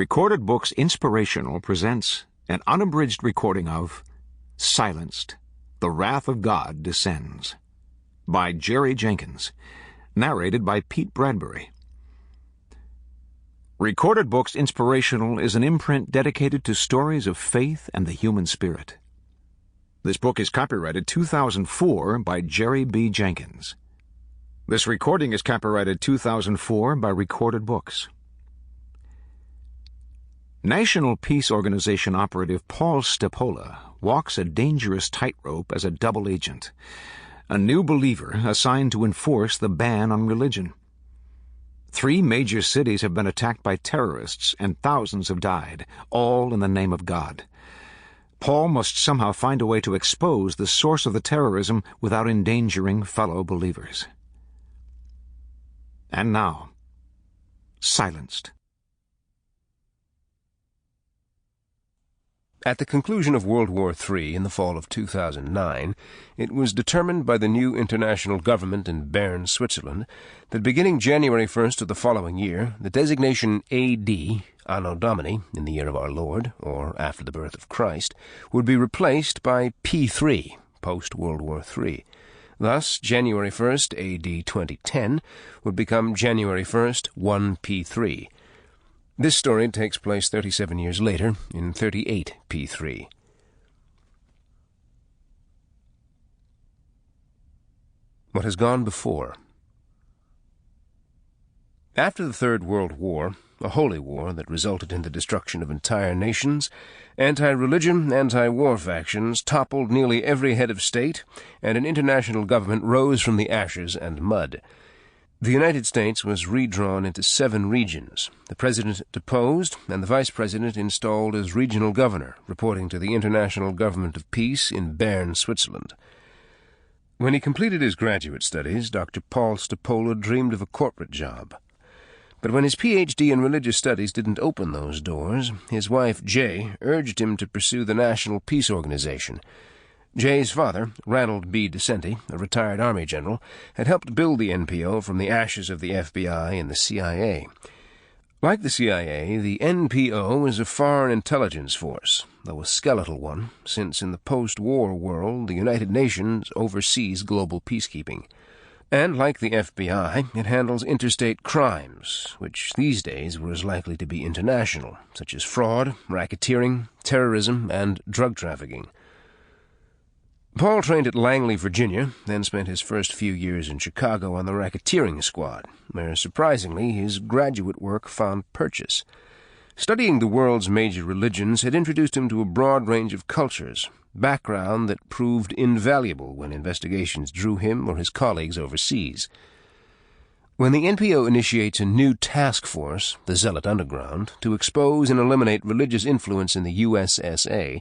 Recorded Books Inspirational presents an unabridged recording of Silenced, The Wrath of God Descends by Jerry Jenkins, narrated by Pete Bradbury. Recorded Books Inspirational is an imprint dedicated to stories of faith and the human spirit. This book is copyrighted 2004 by Jerry B. Jenkins. This recording is copyrighted 2004 by Recorded Books. National Peace Organization operative Paul Stephola walks a dangerous tightrope as a double agent, a new believer assigned to enforce the ban on religion. 3 major cities have been attacked by terrorists and thousands have died, all in the name of God. Paul must somehow find a way to expose the source of the terrorism without endangering fellow believers. And now, Silenced. At the conclusion of World War III in the fall of 2009, it was determined by the new international government in Bern, Switzerland, that beginning January 1st of the following year, the designation AD, Anno Domini, in the year of our Lord, or after the birth of Christ, would be replaced by P3, post-World War III. Thus, January 1st, AD 2010, would become January 1st, 1P3. This story takes place 37 years later, in 38 P3. What has gone before? After the Third World War, a holy war that resulted in the destruction of entire nations, anti-religion, anti-war factions toppled nearly every head of state, and an international government rose from the ashes and mud. The United States was redrawn into 7 regions, the president deposed, and the vice president installed as regional governor, reporting to the International Government of Peace in Bern, Switzerland. When he completed his graduate studies, Dr. Paul Stephola dreamed of a corporate job. But when his Ph.D. in religious studies didn't open those doors, his wife, Jay, urged him to pursue the National Peace Organization. Jay's father, Ranald B. DeCenti, a retired Army general, had helped build the NPO from the ashes of the FBI and the CIA. Like the CIA, the NPO is a foreign intelligence force, though a skeletal one, since in the post-war world the United Nations oversees global peacekeeping. And like the FBI, it handles interstate crimes, which these days were as likely to be international, such as fraud, racketeering, terrorism, and drug trafficking. Paul trained at Langley, Virginia, then spent his first few years in Chicago on the racketeering squad, where, surprisingly, his graduate work found purchase. Studying the world's major religions had introduced him to a broad range of cultures, background that proved invaluable when investigations drew him or his colleagues overseas. When the NPO initiates a new task force, the Zealot Underground, to expose and eliminate religious influence in the USSA,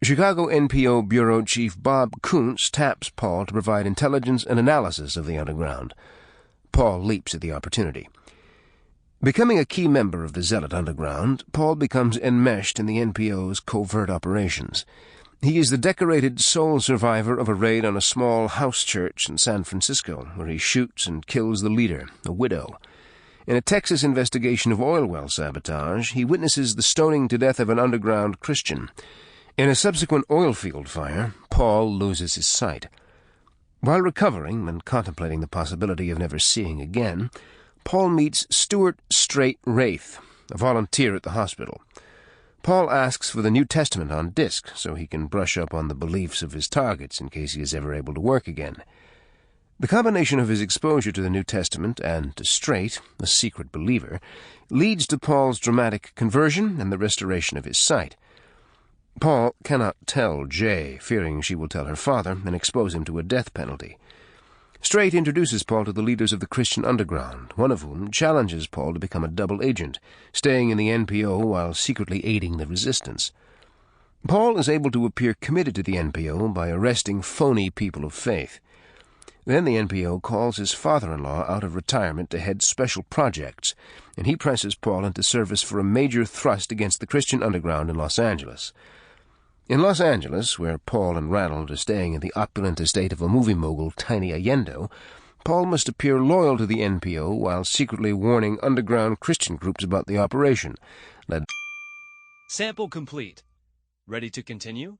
Chicago NPO Bureau Chief Bob Kuntz taps Paul to provide intelligence and analysis of the underground. Paul leaps at the opportunity. Becoming a key member of the Zealot Underground, Paul becomes enmeshed in the NPO's covert operations. He is the decorated sole survivor of a raid on a small house church in San Francisco, where he shoots and kills the leader, a widow. In a Texas investigation of oil well sabotage, he witnesses the stoning to death of an underground Christian. In a subsequent oil field fire, Paul loses his sight. While recovering and contemplating the possibility of never seeing again, Paul meets Stuart Straight Wraith, a volunteer at the hospital. Paul asks for the New Testament on disc so he can brush up on the beliefs of his targets in case he is ever able to work again. The combination of his exposure to the New Testament and to Straight, a secret believer, leads to Paul's dramatic conversion and the restoration of his sight. Paul cannot tell Jay, fearing she will tell her father and expose him to a death penalty. Straight introduces Paul to the leaders of the Christian underground, one of whom challenges Paul to become a double agent, staying in the NPO while secretly aiding the resistance. Paul is able to appear committed to the NPO by arresting phony people of faith. Then the NPO calls his father-in-law out of retirement to head special projects, and he presses Paul into service for a major thrust against the Christian underground in Los Angeles. In Los Angeles, where Paul and Ranald are staying in the opulent estate of a movie mogul, Tiny Allende, Paul must appear loyal to the NPO while secretly warning underground Christian groups about the operation, led Sample complete. Ready to continue?